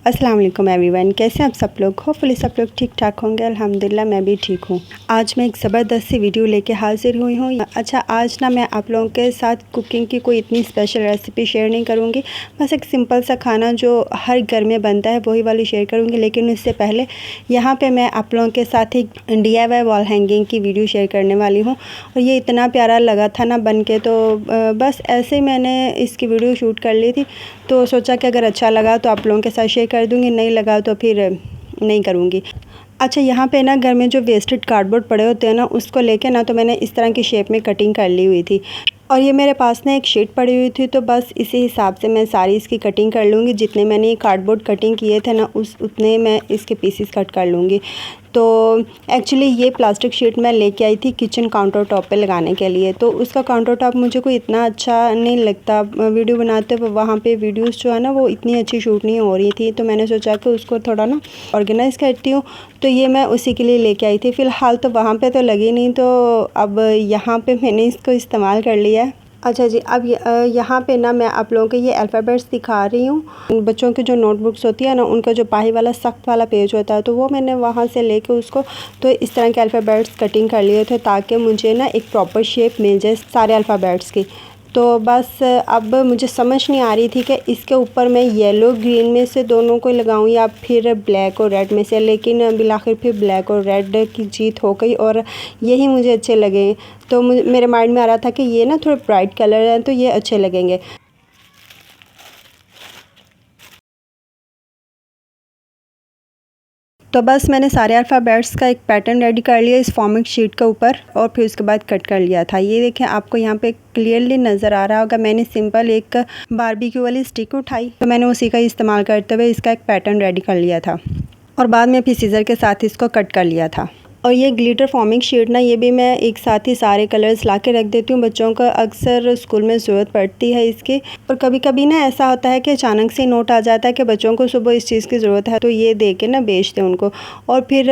अस्सलाम वालेकुम एवरीवन, कैसे हैं आप सब लोग। होपफुली सब लोग ठीक ठाक होंगे। अल्हम्दुलिल्लाह मैं भी ठीक हूँ। आज मैं एक ज़बरदस्त सी वीडियो लेके हाज़िर हुई हूँ। अच्छा, आज ना मैं आप लोगों के साथ कुकिंग की कोई इतनी स्पेशल रेसिपी शेयर नहीं करूँगी। बस एक सिंपल सा खाना जो हर घर में बनता है वही वाली शेयर करूँगी। लेकिन उससे पहले यहाँ पर मैं आप लोगों के साथ एक DIY वॉल हैंगिंग की वीडियो शेयर करने वाली हूँ। और ये इतना प्यारा लगा था ना बन के, तो बस ऐसे ही मैंने इसकी वीडियो शूट कर ली थी। तो सोचा कि अगर अच्छा लगा तो आप लोगों के साथ शेयर कर दूँगी, नहीं लगा तो फिर नहीं करूँगी। अच्छा, यहाँ पे ना घर में जो वेस्टेड कार्डबोर्ड पड़े होते हैं ना, उसको लेके ना तो मैंने इस तरह की शेप में कटिंग कर ली हुई थी। और ये मेरे पास ना एक शीट पड़ी हुई थी, तो बस इसी हिसाब से मैं सारी इसकी कटिंग कर लूँगी। जितने मैंने ये कार्डबोर्ड कटिंग किए थे ना उतने मैं इसके पीसेस कट कर लूँगी। तो एक्चुअली ये प्लास्टिक शीट मैं लेके आई थी किचन काउंटर टॉप पे लगाने के लिए। तो उसका काउंटर टॉप मुझे कोई इतना अच्छा नहीं लगता। वीडियो बनाते वहाँ पे वीडियोस जो है ना वो इतनी अच्छी शूट नहीं हो रही थी, तो मैंने सोचा कि उसको थोड़ा ना ऑर्गेनाइज़ करती हूँ। तो ये मैं उसी के लिए लेके आई थी। फ़िलहाल तो वहाँ पे तो लगी नहीं, तो अब यहाँ पे मैंने इसको इस्तेमाल कर लिया है। अच्छा जी, अब यहाँ पे ना मैं आप लोगों को ये अल्फ़ाबेट्स दिखा रही हूँ। बच्चों की जो नोटबुक्स होती है ना, उनका जो बाही वाला सख्त वाला पेज होता है, तो वो मैंने वहाँ से लेके उसको तो इस तरह के अल्फ़ाबेट्स कटिंग कर लिए थे, ताकि मुझे ना एक प्रॉपर शेप मिल जाए सारे अल्फ़ाबेट्स की। तो बस अब मुझे समझ नहीं आ रही थी कि इसके ऊपर मैं येलो ग्रीन में से दोनों को लगाऊं या फिर ब्लैक और रेड में से, लेकिन बिलाखिर फिर ब्लैक और रेड की जीत हो गई और यही मुझे अच्छे लगे। तो मेरे माइंड में आ रहा था कि ये ना थोड़े ब्राइट कलर हैं तो ये अच्छे लगेंगे। तो बस मैंने सारे अल्फ़ाबेट्स का एक पैटर्न रेडी कर लिया इस फॉर्मिक शीट के ऊपर, और फिर उसके बाद कट कर लिया था। ये देखें, आपको यहाँ पे क्लियरली नज़र आ रहा होगा। मैंने सिंपल एक बारबेक्यू वाली स्टिक उठाई, तो मैंने उसी का इस्तेमाल करते हुए इसका एक पैटर्न रेडी कर लिया था, और बाद में फिर सीज़र के साथ इसको कट कर लिया था। और ये ग्लिटर फॉर्मिंग शीट ना, ये भी मैं एक साथ ही सारे कलर्स ला के रख देती हूँ। बच्चों को अक्सर स्कूल में ज़रूरत पड़ती है इसकी। और कभी कभी ना ऐसा होता है कि अचानक से नोट आ जाता है कि बच्चों को सुबह इस चीज़ की ज़रूरत है, तो ये दे के ना बेच दें उनको। और फिर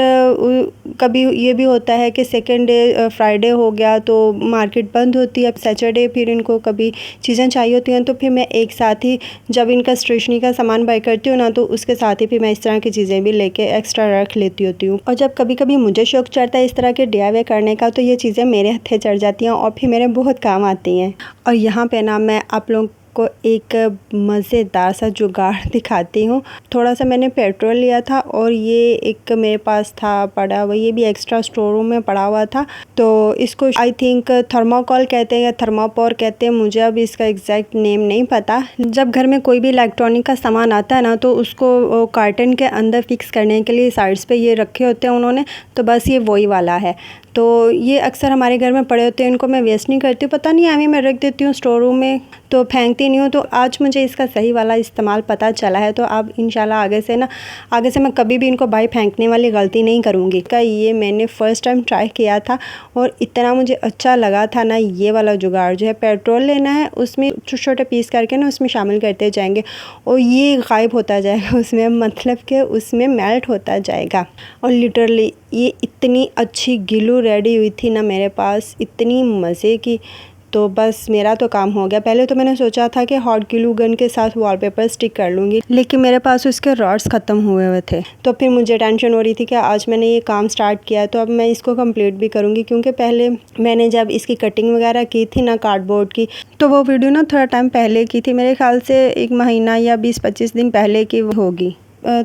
कभी ये भी होता है कि सेकेंड डे फ्राइडे हो गया तो मार्केट बंद होती है। सैटरडे फिर इनको कभी चीज़ें चाहिए होती हैं, तो फिर मैं एक साथ ही जब इनका स्टेशनरी का सामान बाई करती हूँ ना, तो उसके साथ ही फिर मैं इस तरह की चीज़ें भी लेके एक्स्ट्रा रख लेती होती हूँ। और जब कभी कभी मुझे शौक चढ़ता है इस तरह के DIY करने का, तो ये चीज़ें मेरे हत्थे चढ़ जाती हैं और फिर मेरे बहुत काम आती हैं। और यहाँ पे ना मैं आप लोगों को एक मज़ेदार सा जुगाड़ दिखाती हूँ। थोड़ा सा मैंने पेट्रोल लिया था, और ये एक मेरे पास था पड़ा हुआ, ये भी एक्स्ट्रा स्टोर रूम में पड़ा हुआ था। तो इसको आई थिंक थर्माकोल कहते हैं या थर्मापोर कहते हैं, मुझे अब इसका एग्जैक्ट नेम नहीं पता। जब घर में कोई भी इलेक्ट्रॉनिक का सामान आता है ना, तो उसको कार्टन के अंदर फिक्स करने के लिए साइड्स पे ये रखे होते हैं उन्होंने, तो बस ये वही वाला है। तो ये अक्सर हमारे घर में पड़े होते हैं, इनको मैं वेस्ट नहीं करती हूँ। पता नहीं अभी मैं रख देती हूँ स्टोर रूम में, तो फेंकती नहीं हूँ। तो आज मुझे इसका सही वाला इस्तेमाल पता चला है, तो अब इंशाल्लाह आगे से मैं कभी भी इनको भाई फेंकने वाली गलती नहीं करूँगी। का ये मैंने फ़र्स्ट टाइम ट्राई किया था और इतना मुझे अच्छा लगा था ना। ये वाला जुगाड़ जो है, पेट्रोल लेना है, उसमें छोटे छोटे पीस करके ना उसमें शामिल करते जाएंगे और ये गायब होता जाएगा उसमें, मतलब कि उसमें मेल्ट होता जाएगा। और लिटरली ये इतनी अच्छी ग्लू रेडी हुई थी ना मेरे पास, इतनी मज़े की। तो बस मेरा तो काम हो गया। पहले तो मैंने सोचा था कि हॉट ग्लू गन के साथ वॉलपेपर स्टिक कर लूँगी, लेकिन मेरे पास उसके रॉड्स ख़त्म हुए थे। तो फिर मुझे टेंशन हो रही थी कि आज मैंने ये काम स्टार्ट किया है तो अब मैं इसको कंप्लीट भी करूँगी। क्योंकि पहले मैंने जब इसकी कटिंग वगैरह की थी ना कार्डबोर्ड की, तो वो वीडियो ना थोड़ा टाइम पहले की थी, मेरे ख्याल से 1 महीना या 20-25 दिन पहले की होगी।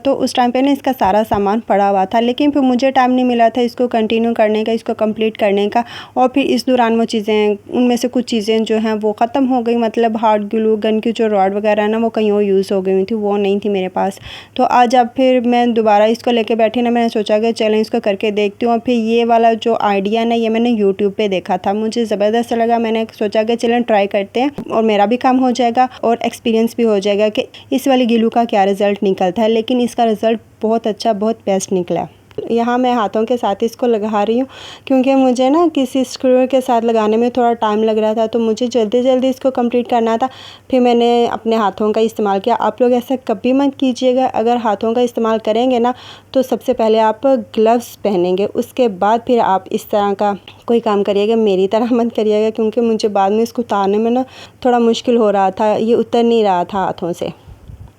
तो उस टाइम पे ना इसका सारा सामान पड़ा हुआ था, लेकिन फिर मुझे टाइम नहीं मिला था इसको कंटिन्यू करने का, इसको कंप्लीट करने का। और फिर इस दौरान वो चीज़ें, उनमें से कुछ चीज़ें जो हैं वो ख़त्म हो गई। मतलब हॉट ग्लू गन की जो रॉड वगैरह है ना, वो कहीं और यूज़ हो गई हुई थी, वो नहीं थी मेरे पास। तो आज अब फिर मैं दोबारा इसको लेके बैठी ना, मैंने सोचा कि चलें इसको करके देखती हूँ। और फिर ये वाला जो आइडिया ना, ये मैंने यूट्यूब पर देखा था, मुझे ज़बरदस्त लगा। मैंने सोचा कि चलें ट्राई करते हैं, और मेरा भी काम हो जाएगा और एक्सपीरियंस भी हो जाएगा कि इस वाली ग्लू का क्या रिज़ल्ट निकलता है। लेकिन इसका रिज़ल्ट बहुत अच्छा, बहुत बेस्ट निकला। यहाँ मैं हाथों के साथ इसको लगा रही हूँ, क्योंकि मुझे ना किसी स्क्रू के साथ लगाने में थोड़ा टाइम लग रहा था, तो मुझे जल्दी जल्दी इसको कंप्लीट करना था। फिर मैंने अपने हाथों का इस्तेमाल किया। आप लोग ऐसा कभी मत कीजिएगा। अगर हाथों का इस्तेमाल करेंगे ना, तो सबसे पहले आप ग्लव्स पहनेंगे, उसके बाद फिर आप इस तरह का कोई काम करिएगा। मेरी तरह मत करिएगा, क्योंकि मुझे बाद में इसको उतारने में ना थोड़ा मुश्किल हो रहा था, ये उतर नहीं रहा था हाथों से।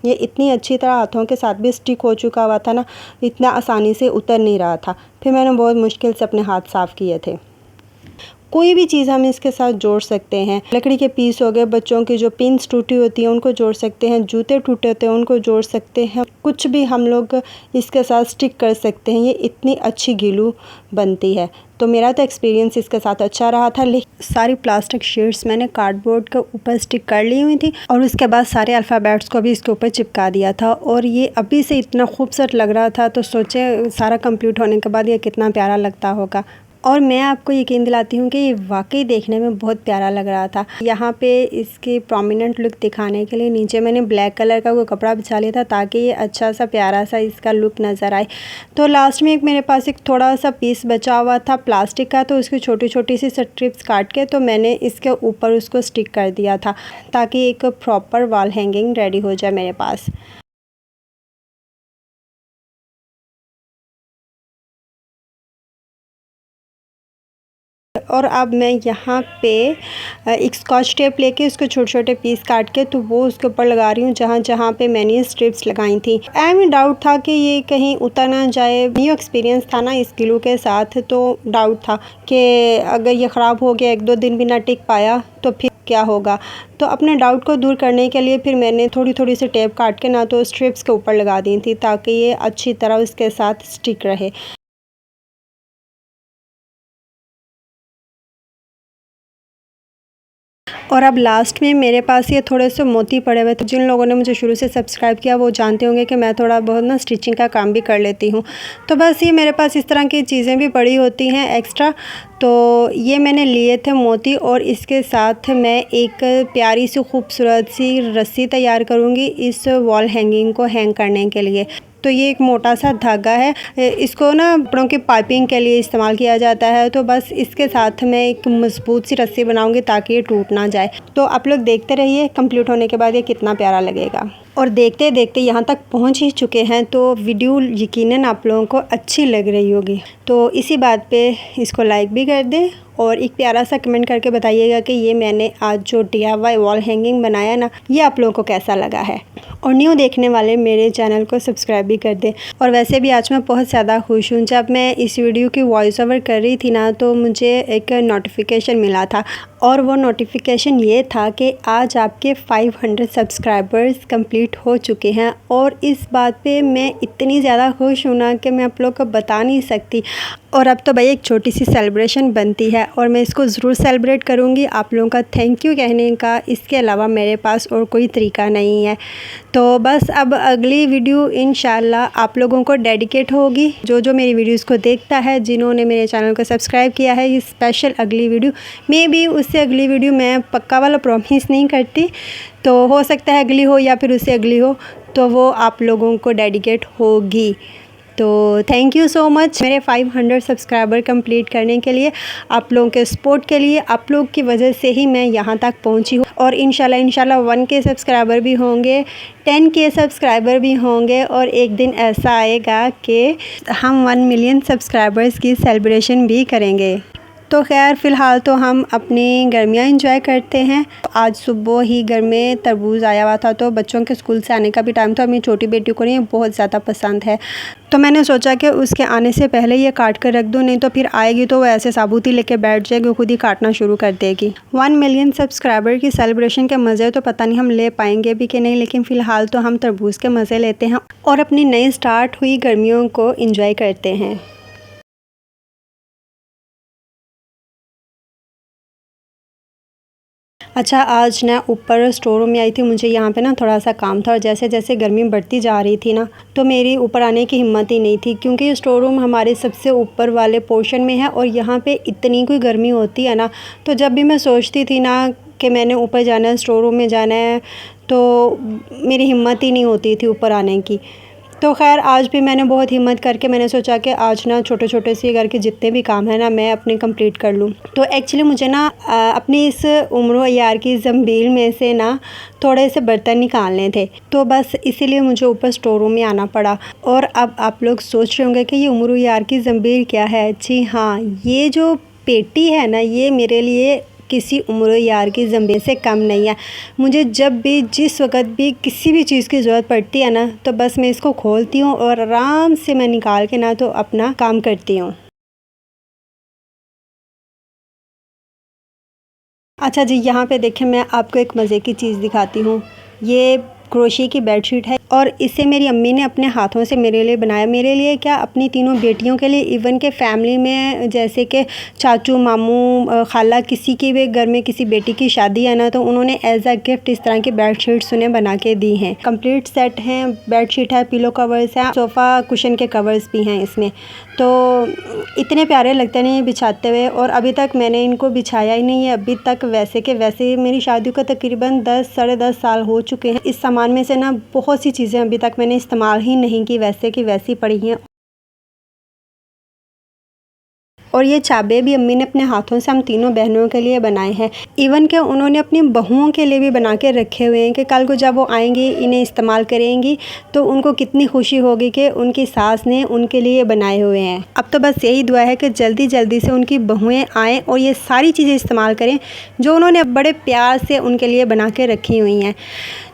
ये इतनी अच्छी तरह हाथों के साथ भी स्टिक हो चुका हुआ था ना, इतना आसानी से उतर नहीं रहा था। फिर मैंने बहुत मुश्किल से अपने हाथ साफ़ किए थे। कोई भी चीज़ हम इसके साथ जोड़ सकते हैं। लकड़ी के पीस हो गए, बच्चों की जो पिन्स टूटी होती हैं उनको जोड़ सकते हैं, जूते टूटे होते हैं उनको जोड़ सकते हैं, कुछ भी हम लोग इसके साथ स्टिक कर सकते हैं। ये इतनी अच्छी ग्लू बनती है। तो मेरा तो एक्सपीरियंस इसके साथ अच्छा रहा था। लेकिन सारी प्लास्टिक शीट्स मैंने कार्डबोर्ड के ऊपर स्टिक कर ली हुई थी और उसके बाद सारे अल्फ़ाबेट्स को भी इसके ऊपर चिपका दिया था और ये अभी से इतना खूबसूरत लग रहा था। तो सोचे सारा कंप्लीट होने के बाद ये कितना प्यारा लगता होगा। और मैं आपको यकीन दिलाती हूँ कि ये वाकई देखने में बहुत प्यारा लग रहा था। यहाँ पे इसकी प्रोमिनेंट लुक दिखाने के लिए नीचे मैंने ब्लैक कलर का कोई कपड़ा बिछा लिया था ताकि ये अच्छा सा प्यारा सा इसका लुक नज़र आए। तो लास्ट में एक मेरे पास एक थोड़ा सा पीस बचा हुआ था प्लास्टिक का, तो उसकी छोटी छोटी सी स्ट्रिप्स काट के तो मैंने इसके ऊपर उसको स्टिक कर दिया था ताकि एक प्रॉपर वॉल हैंगिंग रेडी हो जाए मेरे पास। और अब मैं यहाँ पे एक स्कॉच टेप लेके उसको छोटे छोटे पीस काट के तो वो उसके ऊपर लगा रही हूँ जहाँ जहाँ पे मैंने ये स्ट्रिप्स लगाई थी। में डाउट था कि ये कहीं उतर ना जाए। न्यू एक्सपीरियंस था ना इस ग्लू के साथ, तो डाउट था कि अगर ये ख़राब हो गया, 1-2 दिन भी ना टिक पाया तो फिर क्या होगा। तो अपने डाउट को दूर करने के लिए फिर मैंने थोड़ी थोड़ी सी टेप काट के ना तो स्ट्रिप्स के ऊपर लगा दी थी ताकि ये अच्छी तरह उसके साथ स्टिक रहे। और अब लास्ट में मेरे पास ये थोड़े से मोती पड़े हुए थे। जिन लोगों ने मुझे शुरू से सब्सक्राइब किया वो जानते होंगे कि मैं थोड़ा बहुत ना स्टिचिंग का काम भी कर लेती हूँ। तो बस ये मेरे पास इस तरह की चीज़ें भी पड़ी होती हैं एक्स्ट्रा। तो ये मैंने लिए थे मोती और इसके साथ मैं एक प्यारी सी खूबसूरत सी रस्सी तैयार करूँगी इस वॉल हैंगिंग को हैंग करने के लिए। तो ये एक मोटा सा धागा है, इसको ना कपड़ों की पाइपिंग के लिए इस्तेमाल किया जाता है। तो बस इसके साथ मैं एक मजबूत सी रस्सी बनाऊंगी ताकि ये टूट ना जाए। तो आप लोग देखते रहिए, कंप्लीट होने के बाद ये कितना प्यारा लगेगा। और देखते देखते यहाँ तक पहुँच ही चुके हैं तो वीडियो यकीनन आप लोगों को अच्छी लग रही होगी। तो इसी बात पे इसको लाइक भी कर दें और एक प्यारा सा कमेंट करके बताइएगा कि ये मैंने आज जो DIY वॉल हैंगिंग बनाया ना, ये आप लोगों को कैसा लगा है। और न्यू देखने वाले मेरे चैनल को सब्सक्राइब भी कर दें। और वैसे भी आज मैं बहुत ज़्यादा खुश हूँ। जब मैं इस वीडियो की वॉइस ओवर कर रही थी ना तो मुझे एक नोटिफिकेशन मिला था और वो नोटिफिकेशन ये था कि आज आपके 500 सब्सक्राइबर्स कंप्लीट हो चुके हैं। और इस बात पे मैं इतनी ज़्यादा खुश हूँ ना कि मैं आप लोगों को बता नहीं सकती। और अब तो भाई एक छोटी सी सेलिब्रेशन बनती है और मैं इसको ज़रूर सेलिब्रेट करूँगी आप लोगों का थैंक यू कहने का। इसके अलावा मेरे पास और कोई तरीका नहीं है। तो बस अब अगली वीडियो इंशाल्लाह आप लोगों को डेडिकेट होगी। जो जो मेरी वीडियोस को देखता है, जिन्होंने मेरे चैनल को सब्सक्राइब किया है, ये स्पेशल अगली वीडियो मे बी उससे अगली वीडियो मैं पक्का वाला प्रॉमिस नहीं करती। तो हो सकता है अगली हो या फिर उससे अगली हो, तो वो आप लोगों को डेडिकेट होगी। तो थैंक यू सो मच मेरे 500 सब्सक्राइबर कंप्लीट करने के लिए, आप लोगों के सपोर्ट के लिए। आप लोग की वजह से ही मैं यहाँ तक पहुँची हूँ। और इंशाल्लाह 1K सब्सक्राइबर भी होंगे, 10K सब्सक्राइबर भी होंगे और एक दिन ऐसा आएगा कि हम 1 मिलियन सब्सक्राइबर्स की सेलिब्रेशन भी करेंगे। तो खैर फ़िलहाल तो हम अपनी गर्मियाँ एंजॉय करते हैं। आज सुबह ही घर में तरबूज आया हुआ था तो बच्चों के स्कूल से आने का भी टाइम था। मेरी छोटी बेटी को ये बहुत ज़्यादा पसंद है तो मैंने सोचा कि उसके आने से पहले ये काट कर रख दूँ, नहीं तो फिर आएगी तो वो ऐसे साबुत ही लेके बैठ जाएगी, खुद ही काटना शुरू कर देगी। 1 मिलियन सब्सक्राइबर की सेलिब्रेशन के मज़े तो पता नहीं हम ले पाएंगे भी कि नहीं, लेकिन फ़िलहाल तो हम तरबूज के मज़े लेते हैं और अपनी नई स्टार्ट हुई गर्मियों को इंजॉय करते हैं। अच्छा, आज ना ऊपर स्टोर रूम में आई थी। मुझे यहाँ पे ना थोड़ा सा काम था और जैसे जैसे गर्मी बढ़ती जा रही थी ना तो मेरी ऊपर आने की हिम्मत ही नहीं थी, क्योंकि ये स्टोर रूम हमारे सबसे ऊपर वाले पोर्शन में है और यहाँ पे इतनी कोई गर्मी होती है ना। तो जब भी मैं सोचती थी ना कि मैंने ऊपर जाना है, स्टोर रूम में जाना है, तो मेरी हिम्मत ही नहीं होती थी ऊपर आने की। तो खैर आज भी मैंने बहुत हिम्मत करके मैंने सोचा कि आज ना छोटे छोटे से घर के जितने भी काम है ना मैं अपने कंप्लीट कर लूँ। तो एक्चुअली मुझे ना अपनी इस उम्र यार की ज़ंबील में से ना थोड़े से बर्तन निकालने थे, तो बस इसीलिए मुझे ऊपर स्टोर रूम में आना पड़ा। और अब आप लोग सोच रहे होंगे कि ये उम्र यार की ज़ंबील क्या है। जी हाँ, ये जो पेटी है ना ये मेरे लिए किसी उम्र यार की ज़ंबील से कम नहीं है। मुझे जब भी जिस वक़्त भी किसी भी चीज़ की ज़रूरत पड़ती है ना, तो बस मैं इसको खोलती हूँ और आराम से मैं निकाल के ना तो अपना काम करती हूँ। अच्छा जी, यहाँ पे देखें मैं आपको एक मज़े की चीज़ दिखाती हूँ। ये क्रोशिया की बेडशीट है और इसे मेरी अम्मी ने अपने हाथों से मेरे लिए बनाया। मेरे लिए क्या, अपनी तीनों बेटियों के लिए, इवन के फैमिली में जैसे कि चाचू, मामू, खाला, किसी के भी घर में किसी बेटी की शादी है ना, तो उन्होंने एज़ अ गिफ्ट इस तरह की बेडशीट्स उन्हें बना के दी हैं। कंप्लीट सेट हैं, बेडशीट है, पिलो कवर्स हैं, सोफ़ा कुशन के कवर्स भी हैं इसमें। तो इतने प्यारे लगते हैं बिछाते हुए, और अभी तक मैंने इनको बिछाया ही नहीं है अभी तक। वैसे के वैसे मेरी शादी को तकरीबन 10 साढ़े 10 साल हो चुके हैं। इस सामान में से ना बहुत सी चीज़ें अभी तक मैंने इस्तेमाल ही नहीं की, वैसे की वैसी पड़ी हैं। और ये चाबे भी अम्मी ने अपने हाथों से हम तीनों बहनों के लिए बनाए हैं। इवन कि उन्होंने अपनी बहुओं के लिए भी बना के रखे हुए हैं कि कल को जब वो आएंगी, इन्हें इस्तेमाल करेंगी, तो उनको कितनी खुशी होगी कि उनकी सास ने उनके लिए बनाए हुए हैं। अब तो बस यही दुआ है कि जल्दी जल्दी से उनकी बहुएँ आएँ और ये सारी चीज़ें इस्तेमाल करें जो उन्होंने बड़े प्यार से उनके लिए बना के रखी हुई हैं।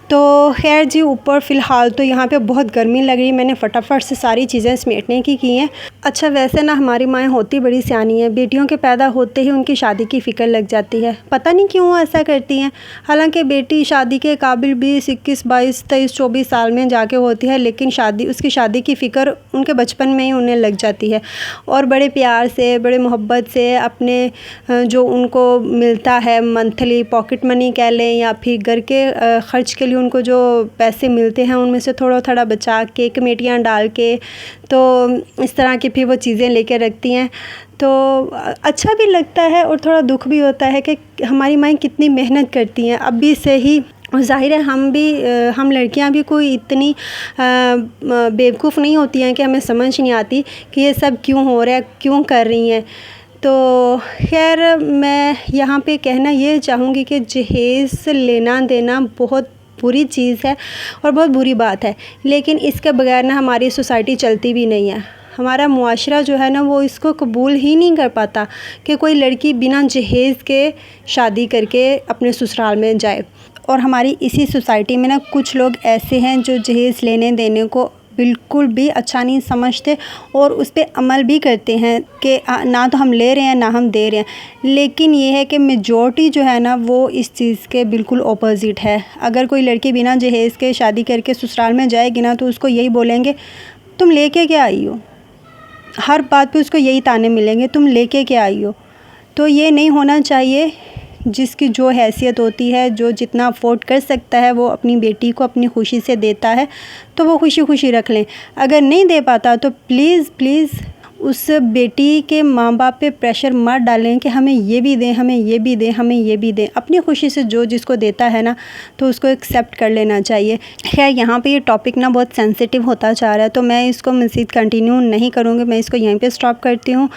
तो खैर जी, ऊपर फ़िलहाल तो यहाँ पे बहुत गर्मी लग रही है, मैंने फटाफट से सारी चीज़ें समेटने की हैं। अच्छा, वैसे ना हमारी माएँ होती बड़ी सियानी हैं, बेटियों के पैदा होते ही उनकी शादी की फ़िक्र लग जाती है। पता नहीं क्यों ऐसा करती हैं। हालांकि बेटी शादी के काबिल 20, 21, 22, 23, 24 साल में जाके होती है, लेकिन उसकी शादी की फ़िक्र उनके बचपन में ही उन्हें लग जाती है। और बड़े प्यार से, बड़े मोहब्बत से अपने जो उनको मिलता है मंथली पॉकेट मनी कह लें, या फिर घर के ख़र्च के लिए उनको जो पैसे मिलते हैं उनमें से थोड़ा थोड़ा बचा के कमेटियाँ डाल के, तो इस तरह की फिर वो चीज़ें लेके रखती हैं। तो अच्छा भी लगता है और थोड़ा दुख भी होता है कि हमारी माएँ कितनी मेहनत करती हैं अभी से ही। और ज़ाहिर है हम लड़कियां भी कोई इतनी बेवकूफ़ नहीं होती हैं कि हमें समझ नहीं आती कि ये सब क्यों हो रहा है, क्यों कर रही हैं। तो खैर, मैं यहाँ पे कहना ये चाहूँगी कि जहेज़ लेना देना बहुत बुरी चीज़ है और बहुत बुरी बात है, लेकिन इसके बगैर ना हमारी सोसाइटी चलती भी नहीं है। हमारा मुआशरा जो है ना, वो इसको कबूल ही नहीं कर पाता कि कोई लड़की बिना जहेज़ के शादी करके अपने ससुराल में जाए। और हमारी इसी सोसाइटी में ना कुछ लोग ऐसे हैं जो जहेज़ लेने देने को बिल्कुल भी अच्छा नहीं समझते और उस पे अमल भी करते हैं कि ना तो हम ले रहे हैं ना हम दे रहे हैं। लेकिन ये है कि मेजॉरिटी जो है ना, वो इस चीज़ के बिल्कुल ऑपोज़िट है। अगर कोई लड़की बिना जहेज़ के शादी करके ससुराल में जाएगी ना, तो उसको यही बोलेंगे, तुम लेके क्या आई हो। हर बात पे उसको यही ताने मिलेंगे, तुम लेके क्या आई हो। तो ये नहीं होना चाहिए। जिसकी जो हैसियत होती है, जो जितना अफोर्ड कर सकता है, वो अपनी बेटी को अपनी खुशी से देता है, तो वो खुशी खुशी रख लें। अगर नहीं दे पाता तो प्लीज़ प्लीज़ उस बेटी के माँ बाप पे प्रेशर मत डालें कि हमें ये भी दें, हमें ये भी दें, हमें ये भी दें। अपनी खुशी से जो जिसको देता है ना, तो उसको एक्सेप्ट कर लेना चाहिए। खैर, यहाँ पे ये टॉपिक ना बहुत सेंसिटिव होता जा रहा है, तो मैं इसको मज़ीद कंटिन्यू नहीं करूँगी, मैं इसको यहीं पे स्टॉप करती हूँ।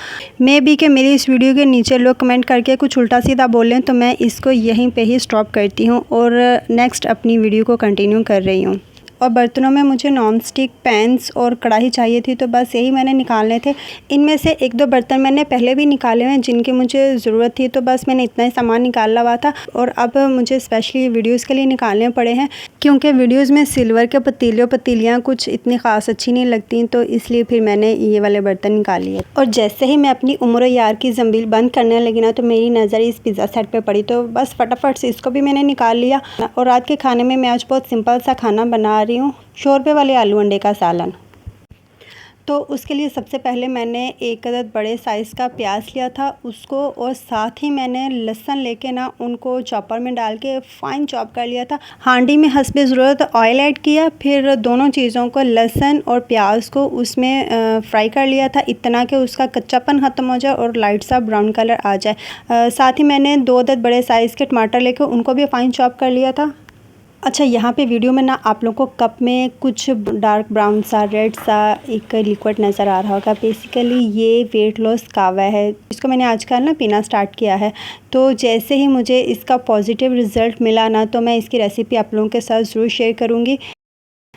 मे बी कि मेरी इस वीडियो के नीचे लोग कमेंट करके कुछ उल्टा सीधा बोलें, तो मैं इसको यहीं पर ही स्टॉप करती हूँ और नेक्स्ट अपनी वीडियो को कंटिन्यू कर रही हूँ। और बर्तनों में मुझे नॉन स्टिक पैन्स और कढ़ाई चाहिए थी, तो बस यही मैंने निकालने थे। इनमें से एक दो बर्तन मैंने पहले भी निकाले हुए हैं जिनकी मुझे ज़रूरत थी, तो बस मैंने इतना ही सामान निकाला हुआ था और अब मुझे स्पेशली वीडियोस के लिए निकालने पड़े हैं, क्योंकि वीडियोस में सिल्वर के पतीलियाँ कुछ इतनी ख़ास अच्छी नहीं लगती, तो इसलिए फिर मैंने ये वाले बर्तन निकाल लिए। और जैसे ही मैं अपनी उम्र यार की ज़ंबील बंद करने लगी ना, तो मेरी नज़र इस पिज़्ज़ा सेट पर पड़ी, तो बस फटाफट से इसको भी मैंने निकाल लिया। और रात के खाने में मैं आज बहुत सिंपल सा खाना बना रही हूँ, शोरबे वाले आलू अंडे का सालन। तो उसके लिए सबसे पहले मैंने एक अदद बड़े साइज़ का प्याज लिया था उसको, और साथ ही मैंने लहसुन लेके ना उनको चॉपर में डाल के फ़ाइन चॉप कर लिया था। हांडी में हस्बे ज़रूरत ऑयल ऐड किया, फिर दोनों चीज़ों को, लहसुन और प्याज को उसमें फ्राई कर लिया था, इतना कि उसका कच्चापन ख़त्म हो जाए और लाइट सा ब्राउन कलर आ जाए। साथ ही मैंने 2 अदद बड़े साइज़ के टमाटर लेके उनको भी फ़ाइन चॉप कर लिया था। अच्छा, यहाँ पे वीडियो में ना आप लोगों को कप में कुछ डार्क ब्राउन सा, रेड सा एक लिक्विड नज़र आ रहा होगा। बेसिकली ये वेट लॉस कावा है, इसको मैंने आजकल ना पीना स्टार्ट किया है। तो जैसे ही मुझे इसका पॉजिटिव रिज़ल्ट मिला ना, तो मैं इसकी रेसिपी आप लोगों के साथ ज़रूर शेयर करूँगी।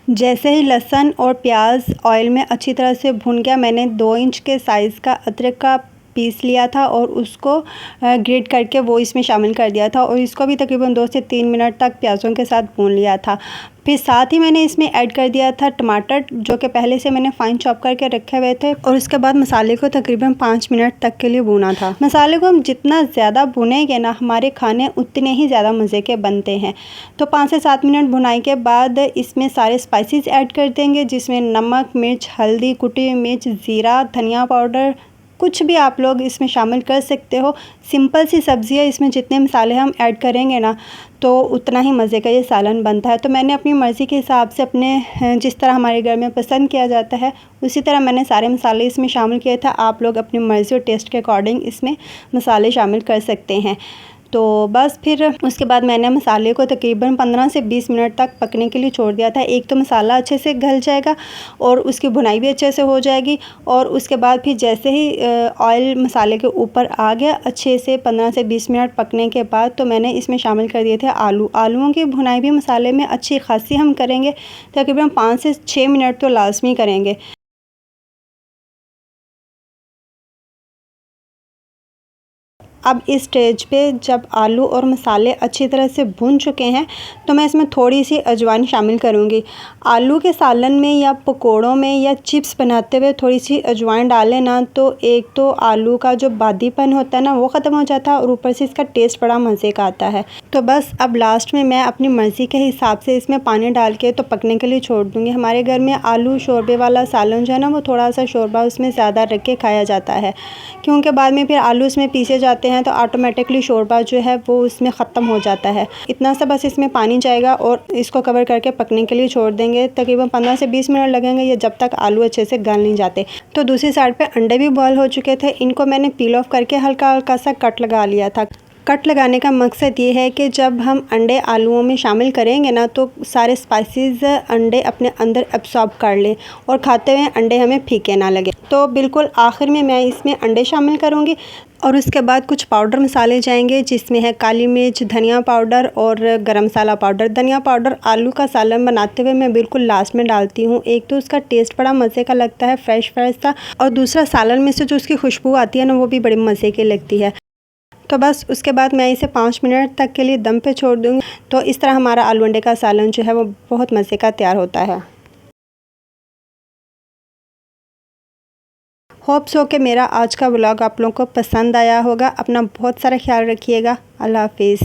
जैसे ही लहसुन और प्याज ऑयल में अच्छी तरह से भुन गया, मैंने 2 इंच के साइज़ का अदरक का पीस लिया था और उसको ग्रेट करके वो इसमें शामिल कर दिया था और इसको भी तकरीबन 2 से 3 मिनट तक प्याज़ों के साथ भून लिया था। फिर साथ ही मैंने इसमें ऐड कर दिया था टमाटर, जो कि पहले से मैंने फ़ाइन चॉप करके रखे हुए थे, और उसके बाद मसाले को तकरीबन 5 मिनट तक के लिए भूना था। मसाले को हम जितना ज़्यादा भुनेंगे ना, हमारे खाने उतने ही ज़्यादा मज़े के बनते हैं। तो 5 से 7 मिनट भुनाई के बाद इसमें सारे स्पाइसेस ऐड कर देंगे, जिसमें नमक, मिर्च, हल्दी, कुटी हुई मिर्च, ज़ीरा, धनिया पाउडर, कुछ भी आप लोग इसमें शामिल कर सकते हो। सिंपल सी सब्ज़ी है, इसमें जितने मसाले हम ऐड करेंगे ना तो उतना ही मज़े का ये सालन बनता है। तो मैंने अपनी मर्ज़ी के हिसाब से अपने जिस तरह हमारे घर में पसंद किया जाता है उसी तरह मैंने सारे मसाले इसमें शामिल किए थे। आप लोग अपनी मर्ज़ी और टेस्ट के अकॉर्डिंग इसमें मसाले शामिल कर सकते हैं। तो बस फिर उसके बाद मैंने मसाले को तकरीबन 15 से 20 मिनट तक पकने के लिए छोड़ दिया था। एक तो मसाला अच्छे से गल जाएगा और उसकी भुनाई भी अच्छे से हो जाएगी, और उसके बाद फिर जैसे ही ऑयल मसाले के ऊपर आ गया अच्छे से 15 से 20 मिनट पकने के बाद, तो मैंने इसमें शामिल कर दिए थे आलूओं की भुनाई भी मसाले में अच्छी खासी हम करेंगे, तकरीबन 5 से 6 मिनट तो लाजमी करेंगे। अब इस स्टेज पे जब आलू और मसाले अच्छी तरह से भुन चुके हैं तो मैं इसमें थोड़ी सी अजवाइन शामिल करूँगी। आलू के सालन में या पकोड़ों में या चिप्स बनाते हुए थोड़ी सी अजवाइन डालें ना, तो एक तो आलू का जो बादीपन होता है ना वो ख़त्म हो जाता है और ऊपर से इसका टेस्ट बड़ा मज़े का आता है। तो बस अब लास्ट में मैं अपनी मर्ज़ी के हिसाब से इसमें पानी डाल के तो पकने के लिए छोड़ दूँगी। हमारे घर में आलू शोरबे वाला सालन जो है ना, वो थोड़ा सा शोरबा उसमें ज़्यादा रख के खाया जाता है, क्योंकि बाद में फिर आलू उसमें पीसे जाते हैं तो ऑटोमेटिकली शोरबा जो है वो उसमें ख़त्म हो जाता है। इतना सा बस इसमें पानी जाएगा और इसको कवर करके पकने के लिए छोड़ देंगे। तकरीबन 15 से 20 मिनट लगेंगे ये, जब तक आलू अच्छे से गल नहीं जाते। तो दूसरी साइड पे अंडे भी बॉयल हो चुके थे, इनको मैंने पील ऑफ करके हल्का हल्का सा कट लगा लिया था। कट लगाने का मकसद ये है कि जब हम अंडे आलूओं में शामिल करेंगे ना तो सारे स्पाइसेस अंडे अपने अंदर एब्सॉर्ब कर लें और खाते हुए अंडे हमें फीके ना लगे। तो बिल्कुल आखिर में मैं इसमें अंडे शामिल करूँगी और उसके बाद कुछ पाउडर मसाले जाएंगे, जिसमें है काली मिर्च, धनिया पाउडर और गरम मसाला पाउडर। धनिया पाउडर आलू का सालन बनाते हुए मैं बिल्कुल लास्ट में डालती हूँ। एक तो उसका टेस्ट बड़ा मज़े का लगता है, फ्रेश सा, और दूसरा सालन में से जो उसकी खुशबू आती है ना वो भी बड़े मज़े की लगती है। तो बस उसके बाद मैं इसे 5 मिनट तक के लिए दम पे छोड़ दूँगी। तो इस तरह हमारा आलू अंडे का सालन जो है वो बहुत मज़े का तैयार होता है। होप सो कि मेरा आज का व्लॉग आप लोगों को पसंद आया होगा। अपना बहुत सारा ख्याल रखिएगा। अल्लाह हाफिज़।